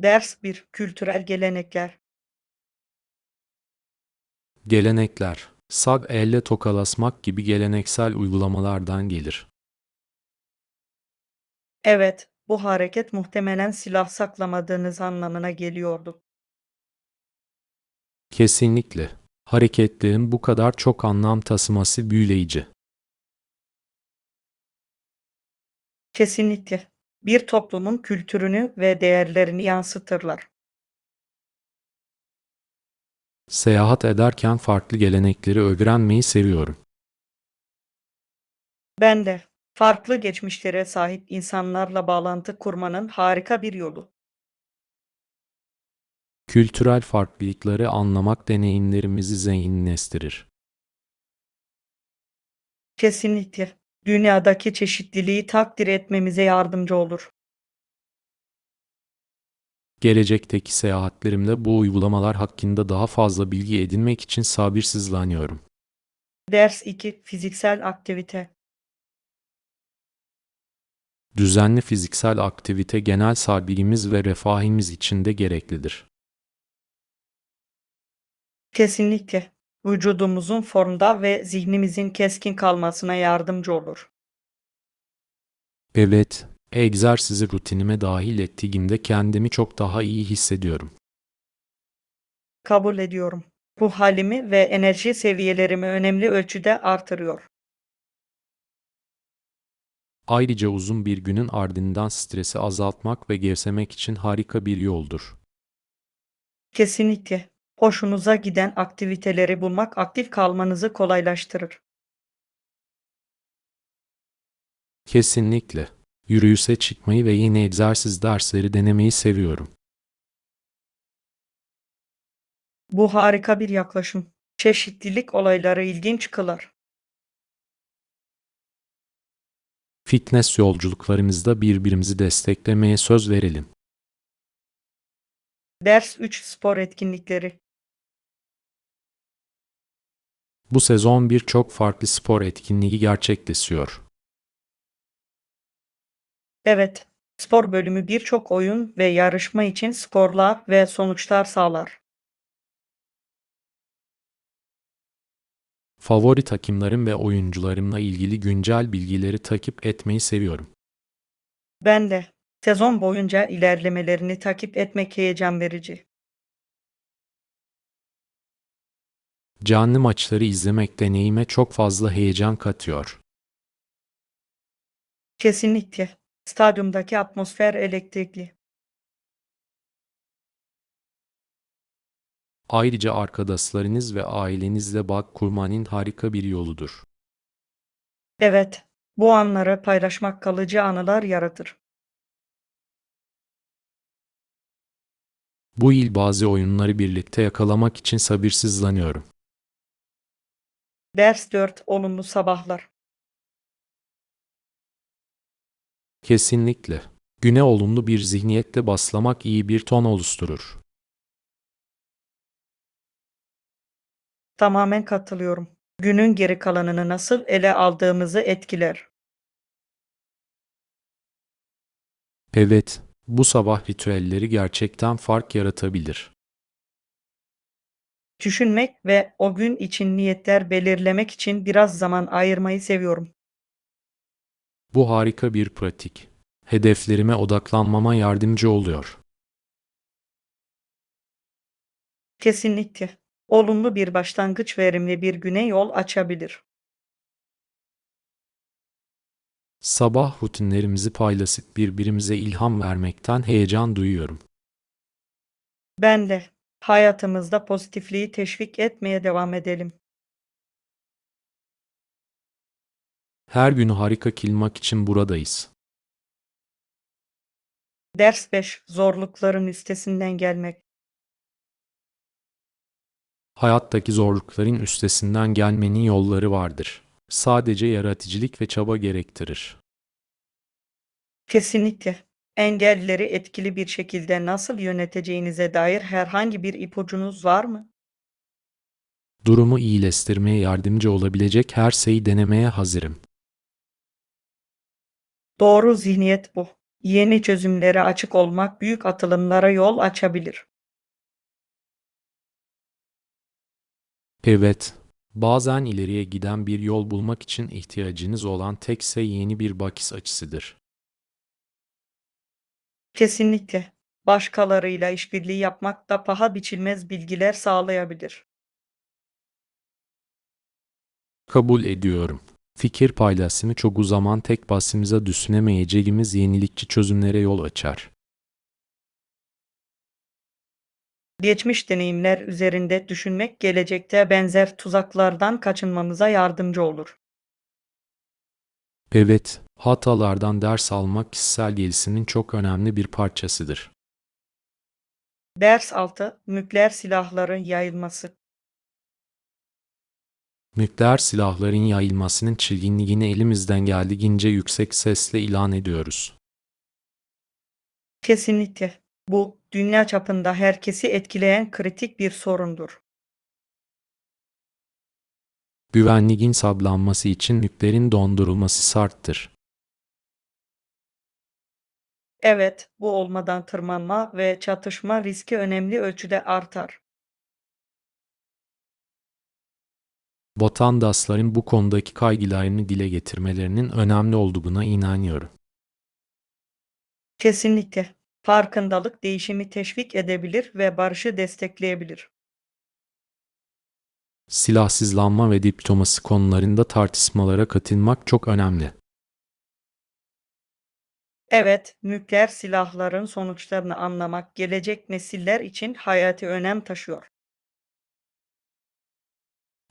Ders bir Kültürel gelenekler. Gelenekler, sag elle tokalaşmak gibi geleneksel uygulamalardan gelir. Evet, bu hareket muhtemelen silah saklamadığınız anlamına geliyordu. Kesinlikle. Hareketlerin bu kadar çok anlam taşıması büyüleyici. Kesinlikle. Bir toplumun kültürünü ve değerlerini yansıtırlar. Seyahat ederken farklı gelenekleri öğrenmeyi seviyorum. Ben de farklı geçmişlere sahip insanlarla bağlantı kurmanın harika bir yolu. Kültürel farklılıkları anlamak deneyimlerimizi zenginleştirir. Kesinlikle. Dünyadaki çeşitliliği takdir etmemize yardımcı olur. Gelecekteki seyahatlerimde bu uygulamalar hakkında daha fazla bilgi edinmek için sabırsızlanıyorum. Ders 2 Fiziksel aktivite. Düzenli fiziksel aktivite genel sağlığımız ve refahımız için de gereklidir. Kesinlikle. Vücudumuzun formda ve zihnimizin keskin kalmasına yardımcı olur. Evet, egzersizi rutinime dahil ettiğimde kendimi çok daha iyi hissediyorum. Kabul ediyorum. Bu halimi ve enerji seviyelerimi önemli ölçüde artırıyor. Ayrıca uzun bir günün ardından stresi azaltmak ve gevşemek için harika bir yoldur. Kesinlikle. Hoşunuza giden aktiviteleri bulmak aktif kalmanızı kolaylaştırır. Kesinlikle. Yürüyüşe çıkmayı ve yeni egzersiz dersleri denemeyi seviyorum. Bu harika bir yaklaşım. Çeşitlilik olayları ilginç kılar. Fitness yolculuklarımızda birbirimizi desteklemeye söz verelim. Ders 3 Spor etkinlikleri. Bu sezon birçok farklı spor etkinliği gerçekleşiyor. Evet, spor bölümü birçok oyun ve yarışma için skorlar ve sonuçlar sağlar. Favori takımlarım ve oyuncularımla ilgili güncel bilgileri takip etmeyi seviyorum. Ben de sezon boyunca ilerlemelerini takip etmek heyecan verici. Canlı maçları izlemek deneyime çok fazla heyecan katıyor. Kesinlikle. Stadyumdaki atmosfer elektrikli. Ayrıca arkadaşlarınız ve ailenizle bağ kurmanın harika bir yoludur. Evet, bu anları paylaşmak kalıcı anılar yaratır. Bu yıl bazı oyunları birlikte yakalamak için sabırsızlanıyorum. Ders 4 Olumlu sabahlar. Kesinlikle. Güne olumlu bir zihniyetle başlamak iyi bir ton oluşturur. Tamamen katılıyorum. Günün geri kalanını nasıl ele aldığımızı etkiler. Evet, bu sabah ritüelleri gerçekten fark yaratabilir. Düşünmek ve o gün için niyetler belirlemek için biraz zaman ayırmayı seviyorum. Bu harika bir pratik. Hedeflerime odaklanmama yardımcı oluyor. Kesinlikle. Olumlu bir başlangıç verimli bir güne yol açabilir. Sabah rutinlerimizi paylaşıp birbirimize ilham vermekten heyecan duyuyorum. Ben de hayatımızda pozitifliği teşvik etmeye devam edelim. Her günü harika kılmak için buradayız. Ders 5 Zorlukların üstesinden gelmek. Hayattaki zorlukların üstesinden gelmenin yolları vardır. Sadece yaratıcılık ve çaba gerektirir. Kesinlikle. Engelleri etkili bir şekilde nasıl yöneteceğinize dair herhangi bir ipucunuz var mı? Durumu iyileştirmeye yardımcı olabilecek her şeyi denemeye hazırım. Doğru zihniyet bu. Yeni çözümlere açık olmak büyük atılımlara yol açabilir. Evet, bazen ileriye giden bir yol bulmak için ihtiyacınız olan tekse yeni bir bakış açısıdır. Kesinlikle. Başkalarıyla işbirliği yapmak da paha biçilmez bilgiler sağlayabilir. Kabul ediyorum. Fikir paylaşımı çoğu zaman tek başımıza düşünemeyeceğimiz yenilikçi çözümlere yol açar. Geçmiş deneyimler üzerinde düşünmek gelecekte benzer tuzaklardan kaçınmamıza yardımcı olur. Evet, hatalardan ders almak kişisel gelişimin çok önemli bir parçasıdır. Ders 6. Nükleer silahların yayılması. Nükleer silahların yayılmasının çılgınlığını elimizden geldiğince yüksek sesle ilan ediyoruz. Kesinlikle. Bu dünya çapında herkesi etkileyen kritik bir sorundur. Güvenliğin sağlanması için nükleerin dondurulması şarttır. Evet, bu olmadan tırmanma ve çatışma riski önemli ölçüde artar. Vatandaşların bu konudaki kaygılarını dile getirmelerinin önemli olduğuna inanıyorum. Kesinlikle. Farkındalık değişimi teşvik edebilir ve barışı destekleyebilir. Silahsızlanma ve diplomasi konularında tartışmalara katılmak çok önemli. Evet, nükleer silahların sonuçlarını anlamak gelecek nesiller için hayati önem taşıyor.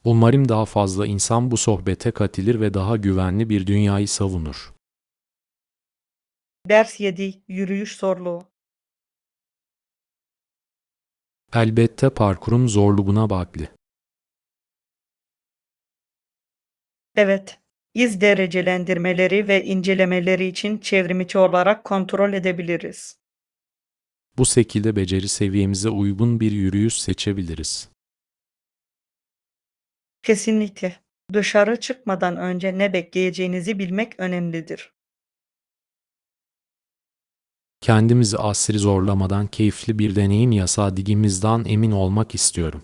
Umarım daha fazla insan bu sohbete katılır ve daha güvenli bir dünyayı savunur. Ders 7. Yürüyüş zorluğu. Elbette parkurun zorluğuna bağlı. Evet, iz derecelendirmeleri ve incelemeleri için çevrimiçi olarak kontrol edebiliriz. Bu şekilde beceri seviyemize uygun bir yürüyüş seçebiliriz. Kesinlikle. Dışarı çıkmadan önce ne bekleyeceğinizi bilmek önemlidir. Kendimizi asri zorlamadan keyifli bir deneyim yasadığımızdan emin olmak istiyorum.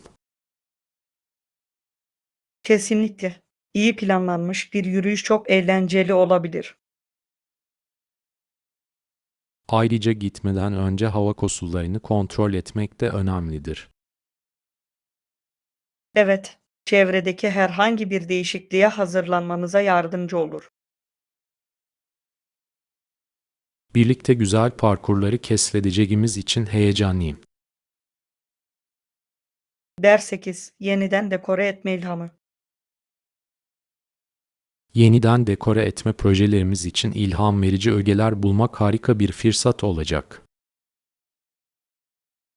Kesinlikle. İyi planlanmış bir yürüyüş çok eğlenceli olabilir. Ayrıca gitmeden önce hava koşullarını kontrol etmek de önemlidir. Evet, çevredeki herhangi bir değişikliğe hazırlanmanıza yardımcı olur. Birlikte güzel parkurları keşfedeceğimiz için heyecanlıyım. Ders 8. Yeniden dekore etme ilhamı. Yeniden dekore etme projelerimiz için ilham verici ögeler bulmak harika bir fırsat olacak.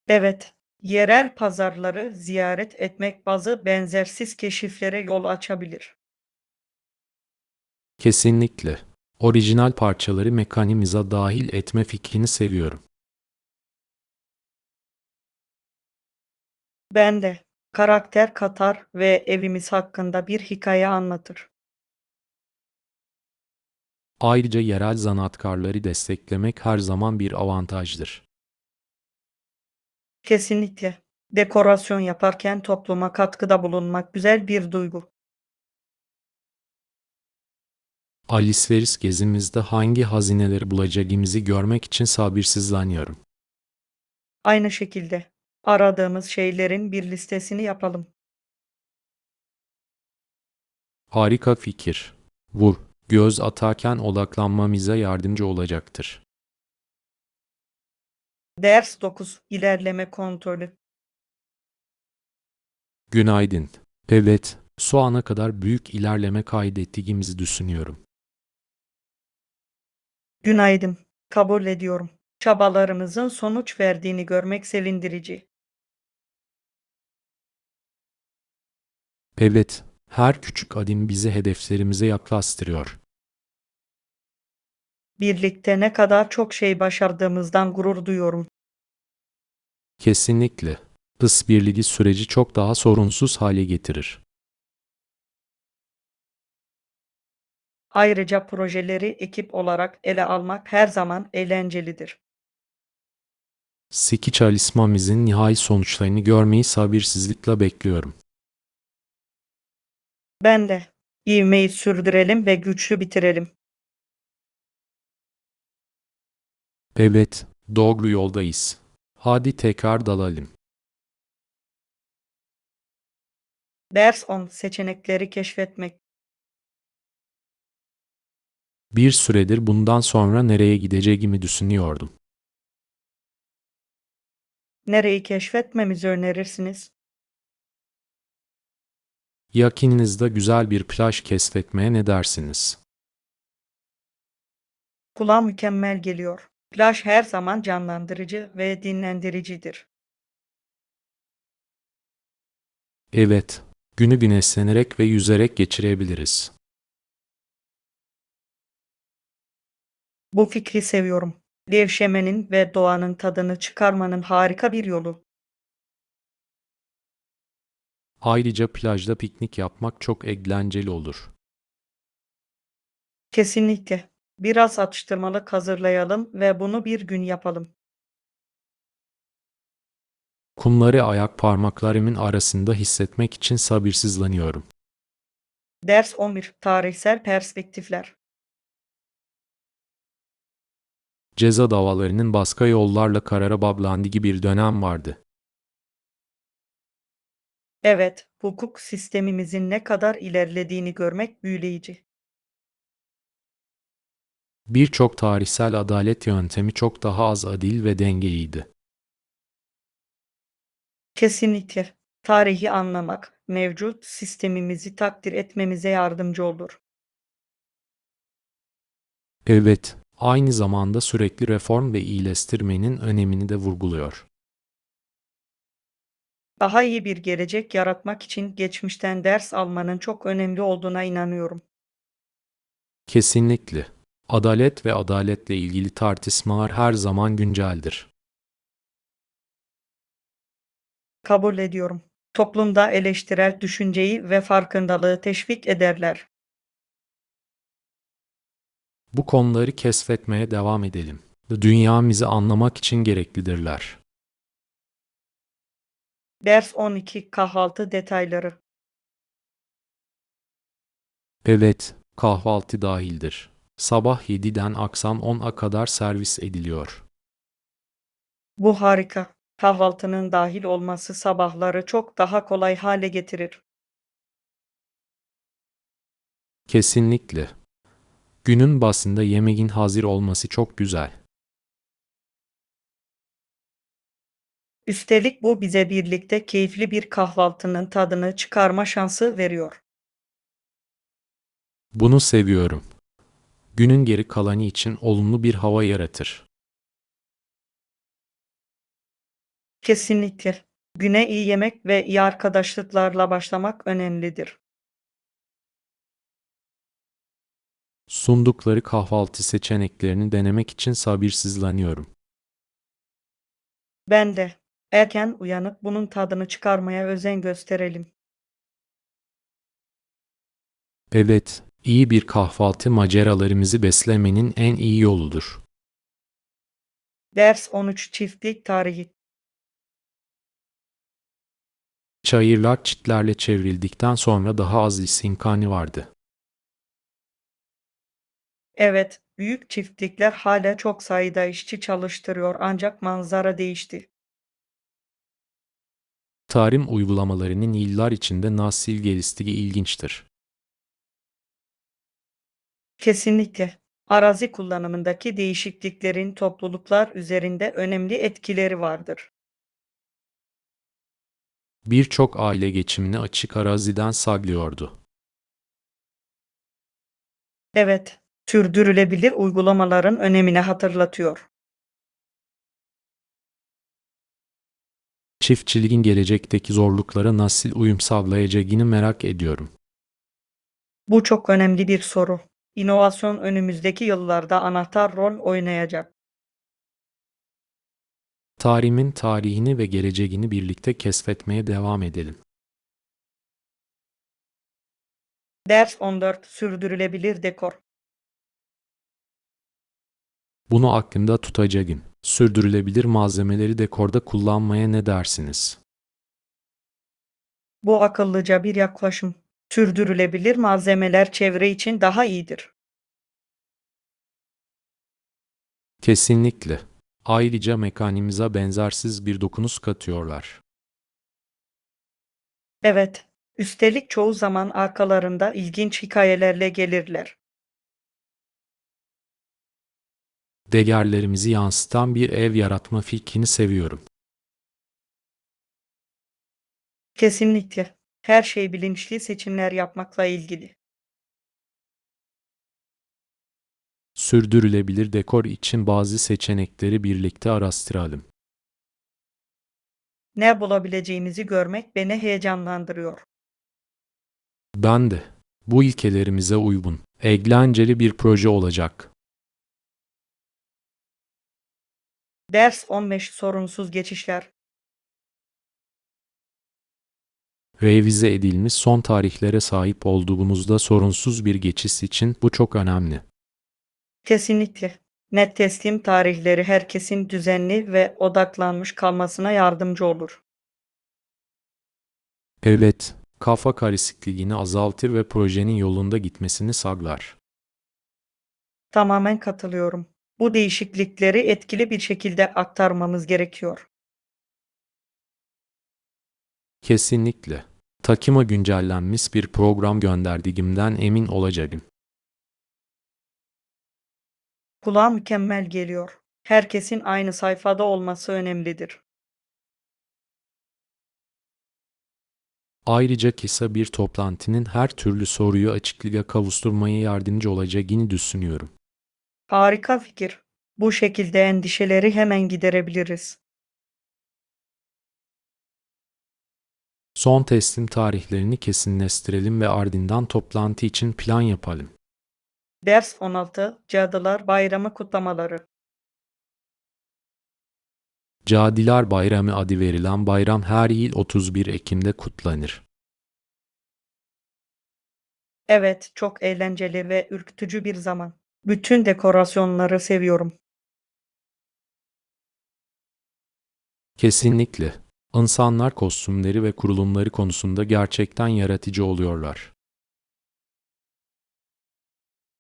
Evet, yerel pazarları ziyaret etmek bazı benzersiz keşiflere yol açabilir. Kesinlikle. Orijinal parçaları mekanimize dahil etme fikrini seviyorum. Ben de karakter katar ve evimiz hakkında bir hikaye anlatır. Ayrıca yerel zanaatkarları desteklemek her zaman bir avantajdır. Kesinlikle. Dekorasyon yaparken topluma katkıda bulunmak güzel bir duygu. Alışveriş gezimizde hangi hazineleri bulacağımızı görmek için sabırsızlanıyorum. Aynı şekilde aradığımız şeylerin bir listesini yapalım. Harika fikir. Vur, göz atarken odaklanmamıza yardımcı olacaktır. Ders 9. İlerleme kontrolü. Günaydın. Evet, şu ana kadar büyük ilerleme kaydettiğimizi düşünüyorum. Günaydın. Kabul ediyorum. Çabalarımızın sonuç verdiğini görmek sevindirici. Evet, her küçük adım bizi hedeflerimize yaklaştırıyor. Birlikte ne kadar çok şey başardığımızdan gurur duyuyorum. Kesinlikle. Işbirliği süreci çok daha sorunsuz hale getirir. Ayrıca projeleri ekip olarak ele almak her zaman eğlencelidir. Seki çalışmamızın nihai sonuçlarını görmeyi sabırsızlıkla bekliyorum. Ben de. İvmeyi sürdürelim ve güçlü bitirelim. Evet, doğru yoldayız. Hadi tekrar dalalım. Ders 10. Seçenekleri keşfetmek. Bir süredir bundan sonra nereye gideceğimi düşünüyordum. Nereyi keşfetmemizi önerirsiniz? Yakınınızda güzel bir plaj keşfetmeye ne dersiniz? Kulağa mükemmel geliyor. Plaj her zaman canlandırıcı ve dinlendiricidir. Evet, günü güneşlenerek ve yüzerek geçirebiliriz. Bu fikri seviyorum. Gevşemenin ve doğanın tadını çıkarmanın harika bir yolu. Ayrıca plajda piknik yapmak çok eğlenceli olur. Kesinlikle. Biraz atıştırmalık hazırlayalım ve bunu bir gün yapalım. Kumları ayak parmaklarımın arasında hissetmek için sabırsızlanıyorum. Ders 11. Tarihsel perspektifler. Ceza davalarının başka yollarla karara bağlandığı bir dönem vardı. Evet, hukuk sistemimizin ne kadar ilerlediğini görmek büyüleyici. Birçok tarihsel adalet yöntemi çok daha az adil ve dengeliydi. Kesinlikle. Tarihi anlamak, mevcut sistemimizi takdir etmemize yardımcı olur. Evet, aynı zamanda sürekli reform ve iyileştirmenin önemini de vurguluyor. Daha iyi bir gelecek yaratmak için geçmişten ders almanın çok önemli olduğuna inanıyorum. Kesinlikle. Adalet ve adaletle ilgili tartışmalar her zaman günceldir. Kabul ediyorum. Toplumda eleştirel düşünceyi ve farkındalığı teşvik ederler. Bu konuları keşfetmeye devam edelim. Dünyamızı anlamak için gereklidirler. Ders 12. Kahvaltı detayları. Evet, kahvaltı dahildir. Sabah 7'den akşam 10'a kadar servis ediliyor. Bu harika. Kahvaltının dahil olması sabahları çok daha kolay hale getirir. Kesinlikle. Günün başında yemeğin hazır olması çok güzel. Üstelik bu bize birlikte keyifli bir kahvaltının tadını çıkarma şansı veriyor. Bunu seviyorum. Günün geri kalanı için olumlu bir hava yaratır. Kesinlikle. Güne iyi yemek ve iyi arkadaşlıklarla başlamak önemlidir. Sundukları kahvaltı seçeneklerini denemek için sabırsızlanıyorum. Ben de. Erken uyanıp bunun tadını çıkarmaya özen gösterelim. Evet, iyi bir kahvaltı maceralarımızı beslemenin en iyi yoludur. Ders 13. Çiftlik tarihi. Çayırlar çitlerle çevrildikten sonra daha az iş imkanı vardı. Evet, büyük çiftlikler hala çok sayıda işçi çalıştırıyor ancak manzara değişti. Tarım uygulamalarının yıllar içinde nasıl geliştiği ilginçtir. Kesinlikle. Arazi kullanımındaki değişikliklerin topluluklar üzerinde önemli etkileri vardır. Birçok aile geçimini açık araziden sağlıyordu. Evet, sürdürülebilir uygulamaların önemini hatırlatıyor. Çiftçiliğin gelecekteki zorluklara nasıl uyum sağlayacağını merak ediyorum. Bu çok önemli bir soru. İnovasyon önümüzdeki yıllarda anahtar rol oynayacak. Tarimin tarihini ve geleceğini birlikte keşfetmeye devam edelim. Ders 14 Sürdürülebilir dekor. Bunu aklımda tutacağım. Sürdürülebilir malzemeleri dekorda kullanmaya ne dersiniz? Bu akıllıca bir yaklaşım. Sürdürülebilir malzemeler çevre için daha iyidir. Kesinlikle. Ayrıca mekanimize benzersiz bir dokunuş katıyorlar. Evet. Üstelik çoğu zaman arkalarında ilginç hikayelerle gelirler. Değerlerimizi yansıtan bir ev yaratma fikrini seviyorum. Kesinlikle. Her şey bilinçli seçimler yapmakla ilgili. Sürdürülebilir dekor için bazı seçenekleri birlikte araştıralım. Ne bulabileceğimizi görmek beni heyecanlandırıyor. Ben de. Bu ilkelerimize uygun, eğlenceli bir proje olacak. Ders 15 Sorunsuz geçişler. Revize edilmiş son tarihlere sahip olduğumuzda sorunsuz bir geçiş için bu çok önemli. Kesinlikle. Net teslim tarihleri herkesin düzenli ve odaklanmış kalmasına yardımcı olur. Evet, kafa karışıklığını azaltır ve projenin yolunda gitmesini sağlar. Tamamen katılıyorum. Bu değişiklikleri etkili bir şekilde aktarmamız gerekiyor. Kesinlikle. Takıma güncellenmiş bir program gönderdiğimden emin olacağım. Kulağa mükemmel geliyor. Herkesin aynı sayfada olması önemlidir. Ayrıca kısa bir toplantının her türlü soruyu açıklığa kavuşturmaya yardımcı olacağını düşünüyorum. Harika fikir. Bu şekilde endişeleri hemen giderebiliriz. Son teslim tarihlerini kesinleştirelim ve ardından toplantı için plan yapalım. Ders 16 Cadılar Bayramı kutlamaları. Cadılar Bayramı adı verilen bayram her yıl 31 Ekim'de kutlanır. Evet, çok eğlenceli ve ürkütücü bir zaman. Bütün dekorasyonları seviyorum. Kesinlikle. İnsanlar kostümleri ve kurulumları konusunda gerçekten yaratıcı oluyorlar.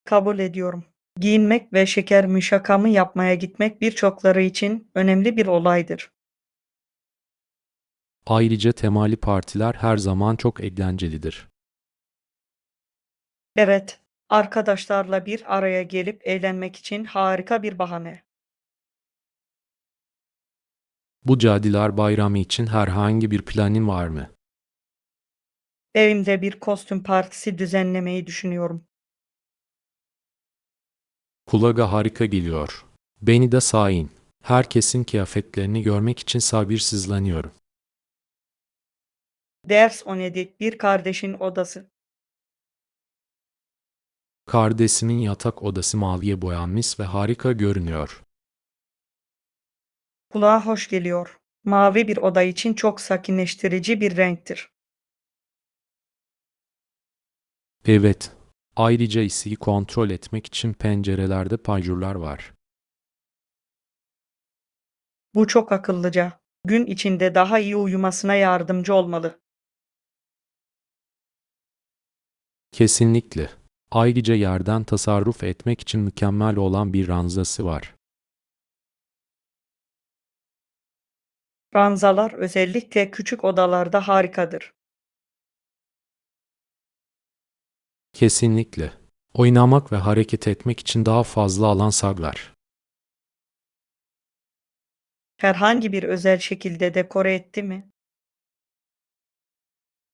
Kabul ediyorum. Giyinmek ve şeker müşakamı yapmaya gitmek birçokları için önemli bir olaydır. Ayrıca temalı partiler her zaman çok eğlencelidir. Evet, arkadaşlarla bir araya gelip eğlenmek için harika bir bahane. Bu Cadılar Bayramı için herhangi bir planın var mı? Evimde bir kostüm partisi düzenlemeyi düşünüyorum. Kulağa harika geliyor. Beni de sayın. Herkesin kıyafetlerini görmek için sabırsızlanıyorum. Ders 17 Bir kardeşin odası. Kardeşimin yatak odası maviye boyanmış ve harika görünüyor. Kulağa hoş geliyor. Mavi bir oda için çok sakinleştirici bir renktir. Evet. Ayrıca ısıyı kontrol etmek için pencerelerde panjurlar var. Bu çok akıllıca. Gün içinde daha iyi uyumasına yardımcı olmalı. Kesinlikle. Ayrıca yerden tasarruf etmek için mükemmel olan bir ranzası var. Ranzalar özellikle küçük odalarda harikadır. Kesinlikle. Oynamak ve hareket etmek için daha fazla alan sağlar. Herhangi bir özel şekilde dekore etti mi?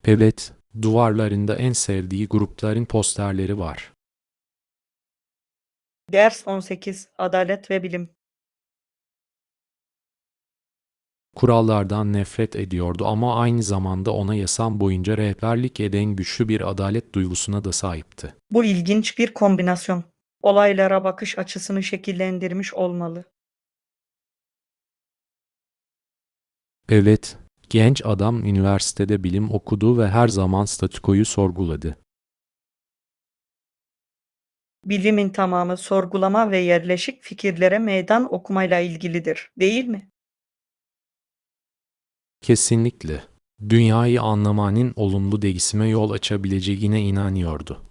Evet, duvarlarında en sevdiği grupların posterleri var. Ders 18 Adalet ve Bilim. Kurallardan nefret ediyordu ama aynı zamanda ona yasam boyunca rehberlik eden güçlü bir adalet duygusuna da sahipti. Bu ilginç bir kombinasyon. Olaylara bakış açısını şekillendirmiş olmalı. Evet, genç adam üniversitede bilim okudu ve her zaman statükoyu sorguladı. Bilimin tamamı sorgulama ve yerleşik fikirlere meydan okumayla ilgilidir, değil mi? Kesinlikle. Dünyayı anlamanın olumlu değişime yol açabileceğine inanıyordu.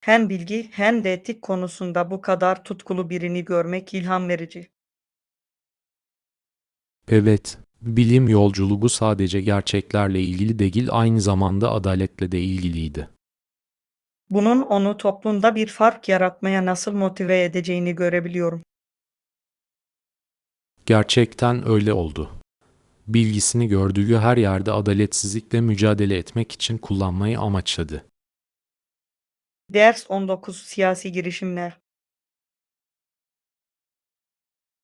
Hem bilgi hem de etik konusunda bu kadar tutkulu birini görmek ilham verici. Evet, bilim yolculuğu sadece gerçeklerle ilgili değil, aynı zamanda adaletle de ilgiliydi. Bunun onu toplumda bir fark yaratmaya nasıl motive edeceğini görebiliyorum. Gerçekten öyle oldu. Bilgisini gördüğü her yerde adaletsizlikle mücadele etmek için kullanmayı amaçladı. Ders 19 Siyasi girişimler.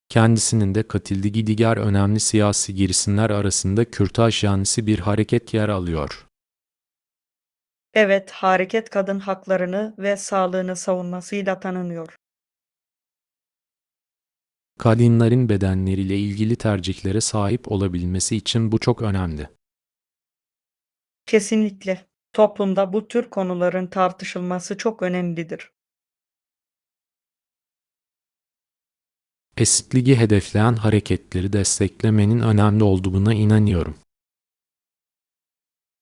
Kendisinin de katıldığı diğer önemli siyasi girişimler arasında Kürtaj yanlısı bir hareket yer alıyor. Evet, hareket kadın haklarını ve sağlığını savunmasıyla tanınıyor. Kadınların bedenleriyle ilgili tercihlere sahip olabilmesi için bu çok önemli. Kesinlikle. Toplumda bu tür konuların tartışılması çok önemlidir. Eşitliği hedefleyen hareketleri desteklemenin önemli olduğuna inanıyorum.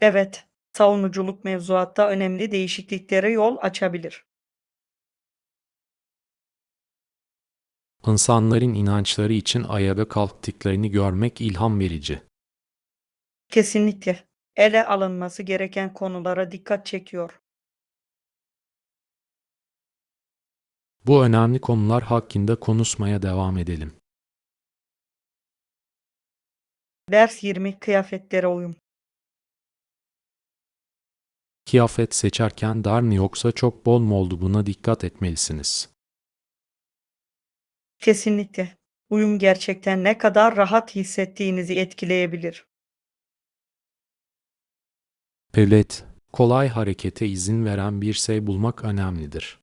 Evet, savunuculuk mevzuatta önemli değişikliklere yol açabilir. İnsanların inançları için ayağa kalktıklarını görmek ilham verici. Kesinlikle. Ele alınması gereken konulara dikkat çekiyor. Bu önemli konular hakkında konuşmaya devam edelim. Ders 20 Kıyafetlere uyum. Kıyafet seçerken dar mı yoksa çok bol mu olduğuna dikkat etmelisiniz. Kesinlikle. Uyum gerçekten ne kadar rahat hissettiğinizi etkileyebilir. Evet, kolay harekete izin veren bir şey bulmak önemlidir.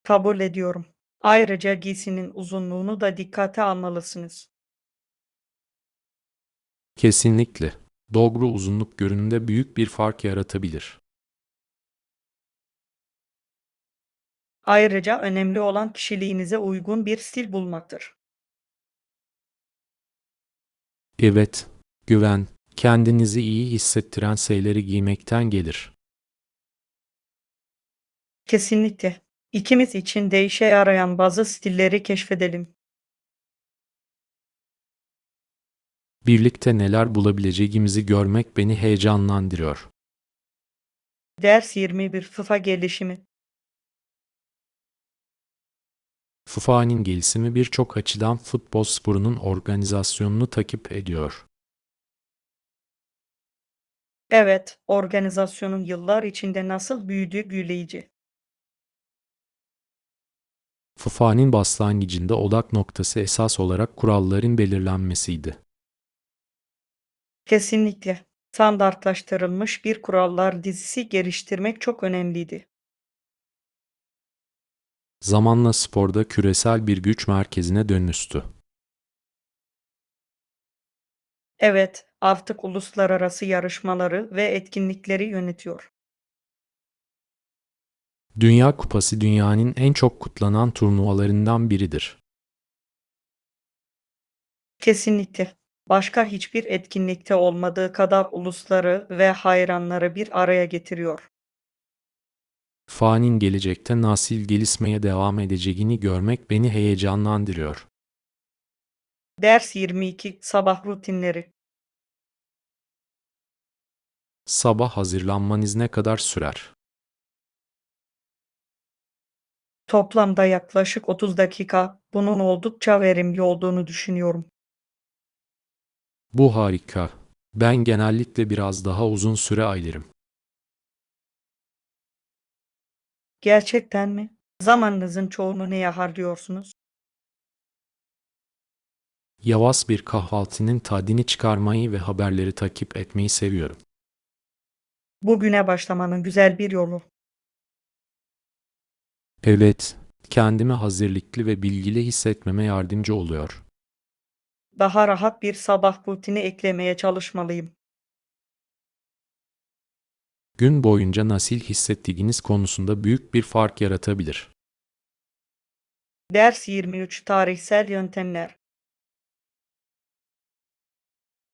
Kabul ediyorum. Ayrıca giysinin uzunluğunu da dikkate almalısınız. Kesinlikle. Doğru uzunluk görünümde büyük bir fark yaratabilir. Ayrıca önemli olan kişiliğinize uygun bir stil bulmaktır. Evet, güven, kendinizi iyi hissettiren şeyleri giymekten gelir. Kesinlikle. İkimiz için de işe yarayan bazı stilleri keşfedelim. Birlikte neler bulabileceğimizi görmek beni heyecanlandırıyor. Ders 21 FIFA gelişimi. FIFA'nın gelişimi birçok açıdan futbol sporunun organizasyonunu takip ediyor. Evet, organizasyonun yıllar içinde nasıl büyüdüğü büyüleyici. FIFA'nın başlangıcında odak noktası esas olarak kuralların belirlenmesiydi. Kesinlikle. Standartlaştırılmış bir kurallar dizisi geliştirmek çok önemliydi. Zamanla sporda küresel bir güç merkezine dönüştü. Evet, artık uluslararası yarışmaları ve etkinlikleri yönetiyor. Dünya Kupası dünyanın en çok kutlanan turnuvalarından biridir. Kesinlikle. Başka hiçbir etkinlikte olmadığı kadar ulusları ve hayranları bir araya getiriyor. FIFA'nın gelecekte nasıl gelişmeye devam edeceğini görmek beni heyecanlandırıyor. Ders 22 Sabah rutinleri. Sabah hazırlanmanız ne kadar sürer? Toplamda yaklaşık 30 dakika. Bunun oldukça verimli olduğunu düşünüyorum. Bu harika. Ben genellikle biraz daha uzun süre ayırırım. Gerçekten mi? Zamanınızın çoğunu neye harcıyorsunuz? Yavaş bir kahvaltının tadını çıkarmayı ve haberleri takip etmeyi seviyorum. Bugüne başlamanın güzel bir yolu. Evet, kendimi hazırlıklı ve bilgili hissetmeme yardımcı oluyor. Daha rahat bir sabah rutini eklemeye çalışmalıyım. gün boyunca nasıl hissettiğiniz konusunda büyük bir fark yaratabilir. Ders 23 Tarihsel yöntemler.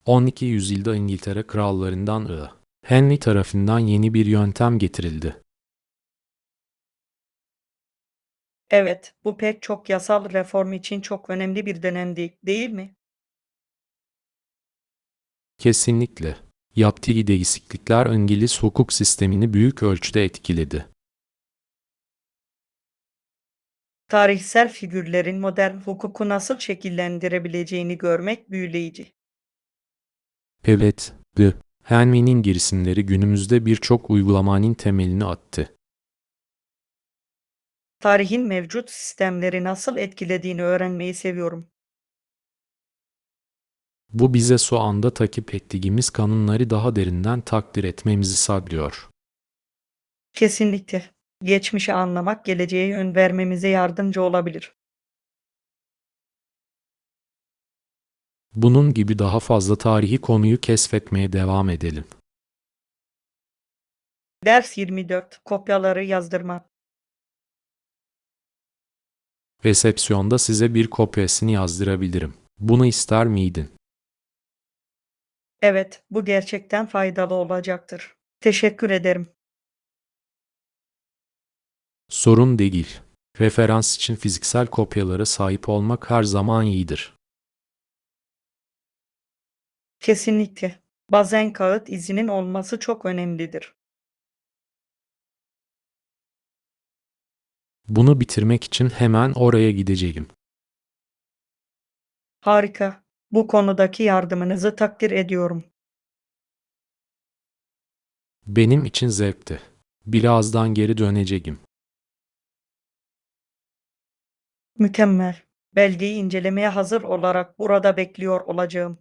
12. yüzyılda İngiltere krallarından Henry tarafından yeni bir yöntem getirildi. Evet, bu pek çok yasal reform için çok önemli bir dönemdi, değil mi? Kesinlikle. Yaptığı değişiklikler İngiliz hukuk sistemini büyük ölçüde etkiledi. Tarihsel figürlerin modern hukuku nasıl şekillendirebileceğini görmek büyüleyici. Evet, Henry'nin girişimleri günümüzde birçok uygulamanın temelini attı. Tarihin mevcut sistemleri nasıl etkilediğini öğrenmeyi seviyorum. Bu bize şu anda takip ettiğimiz kanunları daha derinden takdir etmemizi sağlıyor. Kesinlikle. Geçmişi anlamak geleceğe yön vermemize yardımcı olabilir. Bunun gibi daha fazla tarihi konuyu keşfetmeye devam edelim. Ders 24 Kopyaları yazdırma. Resepsiyonda size bir kopyasını yazdırabilirim. Bunu ister miydin? Evet, bu gerçekten faydalı olacaktır. Teşekkür ederim. Sorun değil. Referans için fiziksel kopyalara sahip olmak her zaman iyidir. Kesinlikle. Bazen kağıt izinin olması çok önemlidir. Bunu bitirmek için hemen oraya gideceğim. Harika. Bu konudaki yardımınızı takdir ediyorum. Benim için zevkti. Birazdan geri döneceğim. Mükemmel. Belgeyi incelemeye hazır olarak burada bekliyor olacağım.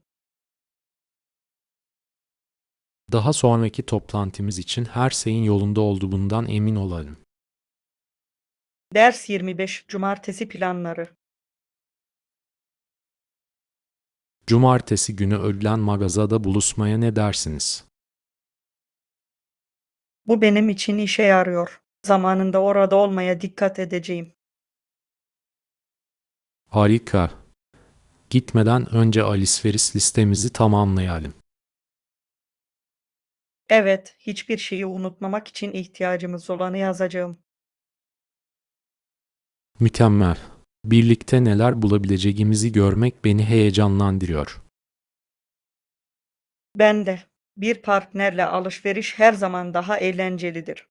Daha sonraki toplantımız için her şeyin yolunda olduğundan emin olalım. Ders 25 Cumartesi planları. Cumartesi günü öğlen mağazada buluşmaya ne dersiniz? Bu benim için işe yarıyor. Zamanında orada olmaya dikkat edeceğim. Harika. Gitmeden önce alışveriş listemizi tamamlayalım. Evet, hiçbir şeyi unutmamak için ihtiyacımız olanı yazacağım. Mükemmel. Birlikte neler bulabileceğimizi görmek beni heyecanlandırıyor. Ben de. Bir partnerle alışveriş her zaman daha eğlencelidir.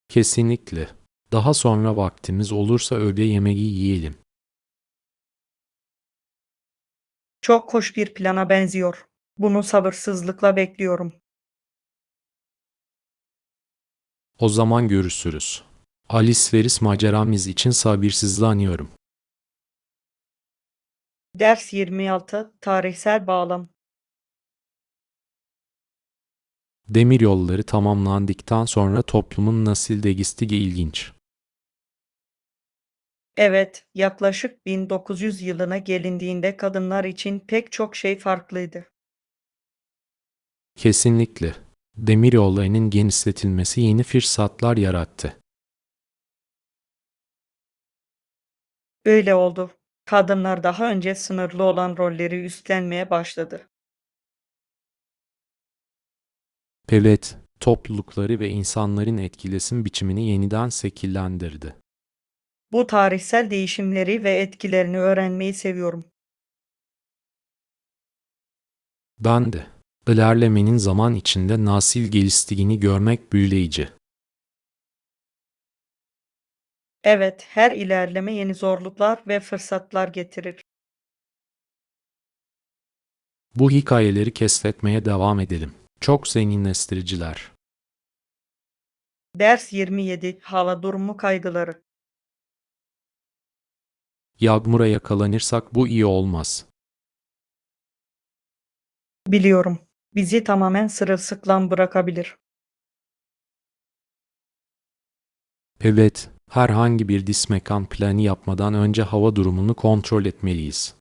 Kesinlikle. Daha sonra vaktimiz olursa öğle yemeği yiyelim. Çok hoş bir plana benziyor. Bunu sabırsızlıkla bekliyorum. O zaman görüşürüz. Alışveriş maceramız için sabırsızlanıyorum. Ders 26 Tarihsel bağlam. Demiryolları tamamlandıktan sonra toplumun nasıl değiştiği ilginç. Evet, yaklaşık 1900 yılına gelindiğinde kadınlar için pek çok şey farklıydı. Kesinlikle. Demiryollarının genişletilmesi yeni fırsatlar yarattı. Öyle oldu. Kadınlar daha önce sınırlı olan rolleri üstlenmeye başladı. Evet, toplulukları ve insanların etkileşim biçimini yeniden şekillendirdi. Bu tarihsel değişimleri ve etkilerini öğrenmeyi seviyorum. Ben de. İlerlemenin zaman içinde nasıl geliştiğini görmek büyüleyici. Evet, her ilerleme yeni zorluklar ve fırsatlar getirir. Bu hikayeleri keşfetmeye devam edelim. Çok zenginleştiriciler. Ders 27 Hava durumu kaygıları. Yağmura yakalanırsak bu iyi olmaz. Biliyorum. Bizi tamamen sırılsıklam bırakabilir. Evet, herhangi bir dismekan planı yapmadan önce hava durumunu kontrol etmeliyiz.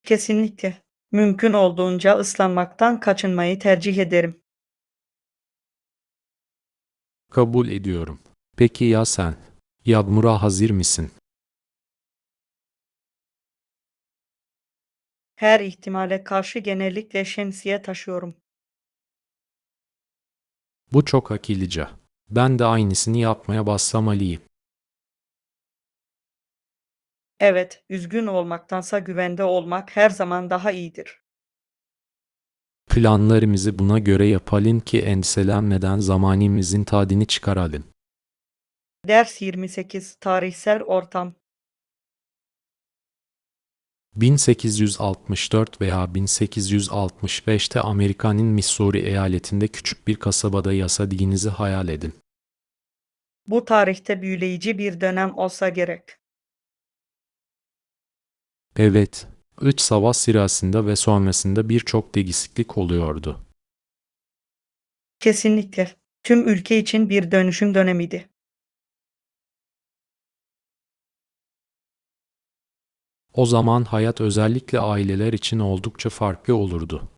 Kesinlikle. Mümkün olduğunca ıslanmaktan kaçınmayı tercih ederim. Kabul ediyorum. Peki ya sen? Yağmura hazır mısın? Her ihtimale karşı genellikle şemsiye taşıyorum. Bu çok akıllıca. Ben de aynısını yapmaya başlamalıyım. Evet, üzgün olmaktansa güvende olmak her zaman daha iyidir. Planlarımızı buna göre yapalım ki endişelenmeden zamanımızın tadını çıkaralım. Ders 28 Tarihsel Ortam. 1864 veya 1865'te Amerika'nın Missouri eyaletinde küçük bir kasabada yaşadığınızı hayal edin. Bu tarihte büyüleyici bir dönem olsa gerek. Evet, iç savaş sırasında ve sonrasında birçok değişiklik oluyordu. Kesinlikle. Tüm ülke için bir dönüşüm dönemiydi. O zaman hayat özellikle aileler için oldukça farklı olurdu.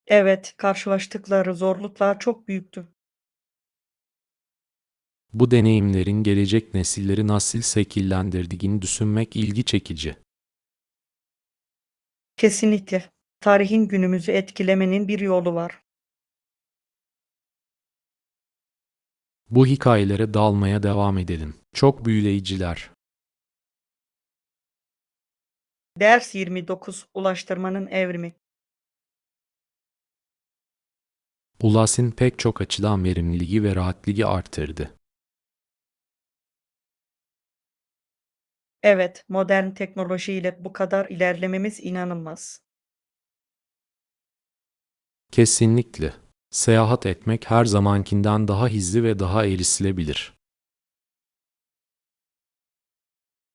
Evet, karşılaştıkları zorluklar çok büyüktü. Bu deneyimlerin gelecek nesilleri nasıl şekillendirdiğini düşünmek ilgi çekici. Kesinlikle. Tarihin günümüzü etkilemenin bir yolu var. Bu hikayelere dalmaya devam edelim. Çok büyüleyiciler. Ders 29 Ulaştırmanın evrimi. Ulaşım pek çok açıdan verimliliği ve rahatlığı artırdı. Evet, modern teknolojiyle bu kadar ilerlememiz inanılmaz. Kesinlikle. Seyahat etmek her zamankinden daha hızlı ve daha erişilebilir.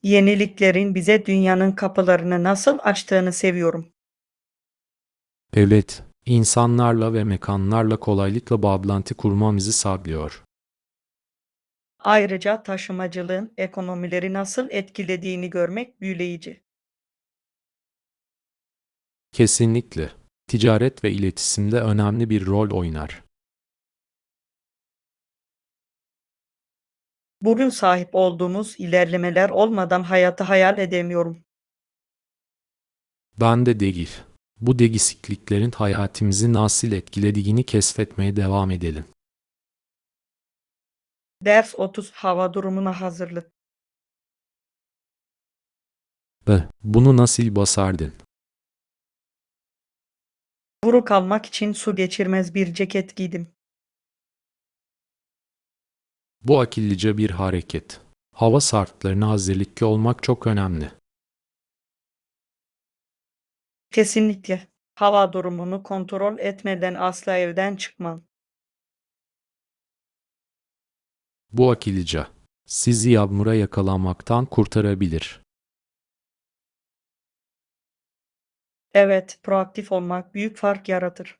Yeniliklerin bize dünyanın kapılarını nasıl açtığını seviyorum. Evet, insanlarla ve mekanlarla kolaylıkla bağlantı kurmamızı sağlıyor. Ayrıca taşımacılığın ekonomileri nasıl etkilediğini görmek büyüleyici. Kesinlikle. Ticaret ve iletişimde önemli bir rol oynar. Bugün sahip olduğumuz ilerlemeler olmadan hayatı hayal edemiyorum. Ben de değil. Bu değişikliklerin hayatımızı nasıl etkilediğini keşfetmeye devam edelim. Ders 30 Hava durumuna hazırlık. Ve bunu nasıl basardın? Buruk almak için su geçirmez bir ceket giydim. Bu akıllıca bir hareket. Hava şartlarına hazırlıklı olmak çok önemli. Kesinlikle. Hava durumunu kontrol etmeden asla evden çıkmam. Bu akıllıca. Sizi yağmura yakalanmaktan kurtarabilir. Evet, proaktif olmak büyük fark yaratır.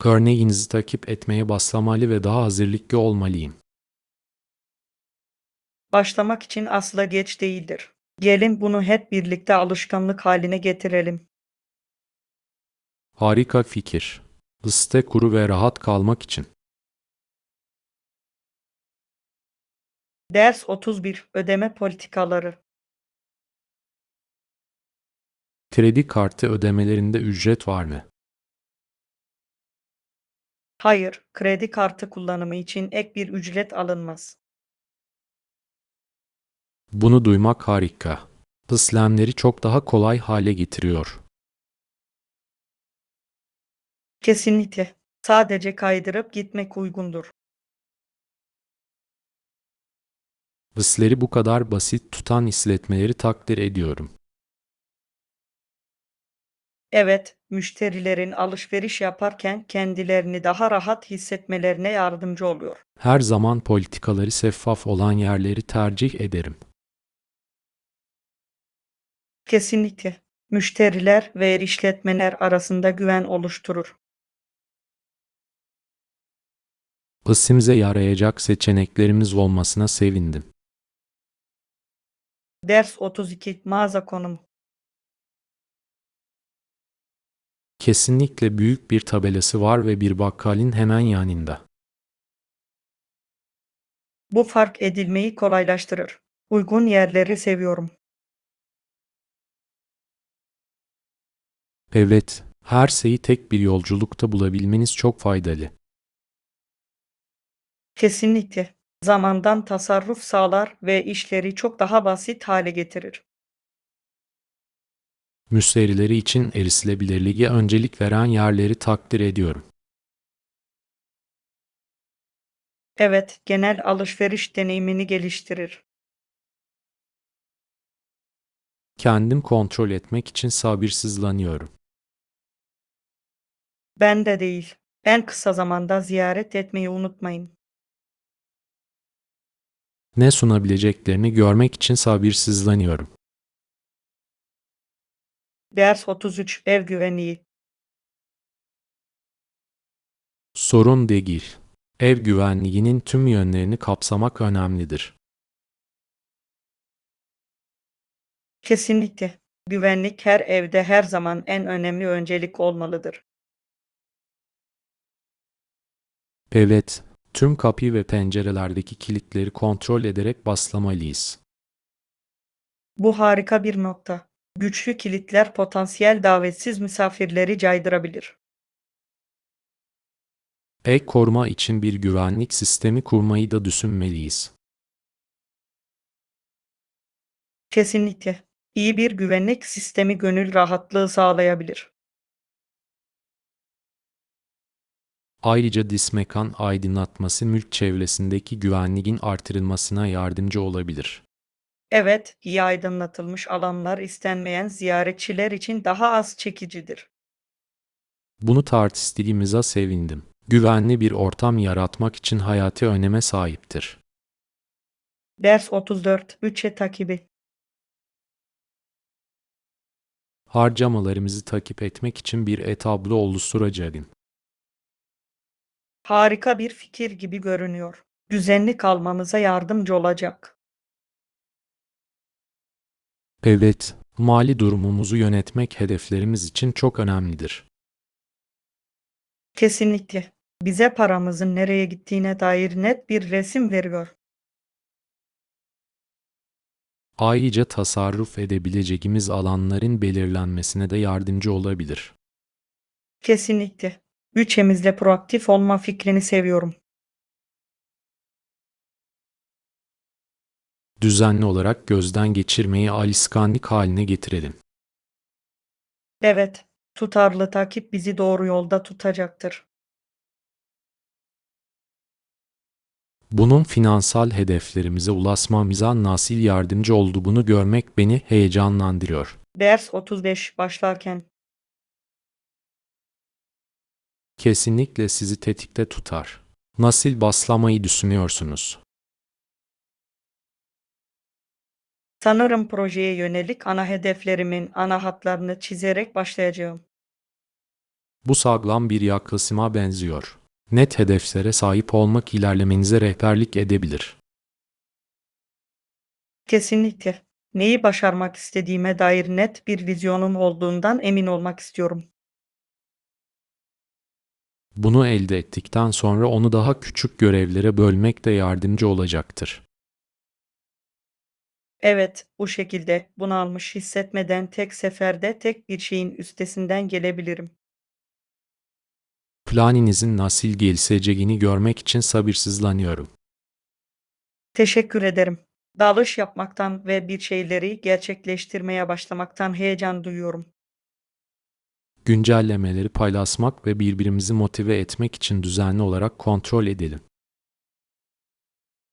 Örneğinizi takip etmeye başlamalı ve daha hazırlıklı olmalıyım. Başlamak için asla geç değildir. Gelin bunu hep birlikte alışkanlık haline getirelim. Harika fikir. Istek kuru ve rahat kalmak için. Ders 31 Ödeme politikaları. Kredi kartı ödemelerinde ücret var mı? Hayır, kredi kartı kullanımı için ek bir ücret alınmaz. Bunu duymak harika. İşlemleri çok daha kolay hale getiriyor. Kesinlikle. Sadece kaydırıp gitmek uygundur. İşleri bu kadar basit tutan işletmeleri takdir ediyorum. Evet, müşterilerin alışveriş yaparken kendilerini daha rahat hissetmelerine yardımcı oluyor. Her zaman politikaları şeffaf olan yerleri tercih ederim. Kesinlikle. Müşteriler ve işletmeler arasında güven oluşturur. İşimize yarayacak seçeneklerimiz olmasına sevindim. Ders 32 Mağaza konumu. Kesinlikle büyük bir tabelası var ve bir bakkalin hemen yanında. Bu fark edilmeyi kolaylaştırır. Uygun yerleri seviyorum. Evet, her şeyi tek bir yolculukta bulabilmeniz çok faydalı. Kesinlikle. Zamandan tasarruf sağlar ve işleri çok daha basit hale getirir. Müşterileri için erişilebilirliğe öncelik veren yerleri takdir ediyorum. Evet, genel alışveriş deneyimini geliştirir. Kendim kontrol etmek için sabırsızlanıyorum. Ben de değil. En kısa zamanda ziyaret etmeyi unutmayın. Ne sunabileceklerini görmek için sabırsızlanıyorum. Ders 33 Ev güvenliği. Sorun değil. Ev güvenliğinin tüm yönlerini kapsamak önemlidir. Kesinlikle. Güvenlik her evde her zaman en önemli öncelik olmalıdır. Evet, tüm kapı ve pencerelerdeki kilitleri kontrol ederek baslamalıyız. Bu harika bir nokta. Güçlü kilitler potansiyel davetsiz misafirleri caydırabilir. Ek koruma için bir güvenlik sistemi kurmayı da düşünmeliyiz. Kesinlikle. İyi bir güvenlik sistemi gönül rahatlığı sağlayabilir. Ayrıca dismekan aydınlatması mülk çevresindeki güvenliğin artırılmasına yardımcı olabilir. Evet, iyi aydınlatılmış alanlar istenmeyen ziyaretçiler için daha az çekicidir. Bunu tartıştığımıza sevindim. Güvenli bir ortam yaratmak için hayati öneme sahiptir. Ders 34 Bütçe takibi. Harcamalarımızı takip etmek için bir e-tablo oluşturacağım. Harika bir fikir gibi görünüyor. Düzenli kalmamıza yardımcı olacak. Evet, mali durumumuzu yönetmek hedeflerimiz için çok önemlidir. Kesinlikle. Bize paramızın nereye gittiğine dair net bir resim veriyor. Ayrıca tasarruf edebileceğimiz alanların belirlenmesine de yardımcı olabilir. Kesinlikle. Bütçemizle proaktif olma fikrini seviyorum. Düzenli olarak gözden geçirmeyi alışkanlık haline getirelim. Evet, tutarlı takip bizi doğru yolda tutacaktır. Bunun finansal hedeflerimize ulaşmamıza nasıl yardımcı olduğunu görmek beni heyecanlandırıyor. Ders 35 başlarken. Kesinlikle sizi tetikte tutar. Nasıl başlamayı düşünüyorsunuz? Sanırım projeye yönelik ana hedeflerimin ana hatlarını çizerek başlayacağım. Bu sağlam bir yaklaşıma benziyor. Net hedeflere sahip olmak ilerlemenize rehberlik edebilir. Kesinlikle. Neyi başarmak istediğime dair net bir vizyonum olduğundan emin olmak istiyorum. Bunu elde ettikten sonra onu daha küçük görevlere bölmek de yardımcı olacaktır. Evet, bu şekilde bunalmış hissetmeden tek seferde tek bir şeyin üstesinden gelebilirim. Planınızın nasıl gelişeceğini görmek için sabırsızlanıyorum. Teşekkür ederim. Dalış yapmaktan ve bir şeyleri gerçekleştirmeye başlamaktan heyecan duyuyorum. Güncellemeleri paylaşmak ve birbirimizi motive etmek için düzenli olarak kontrol edelim.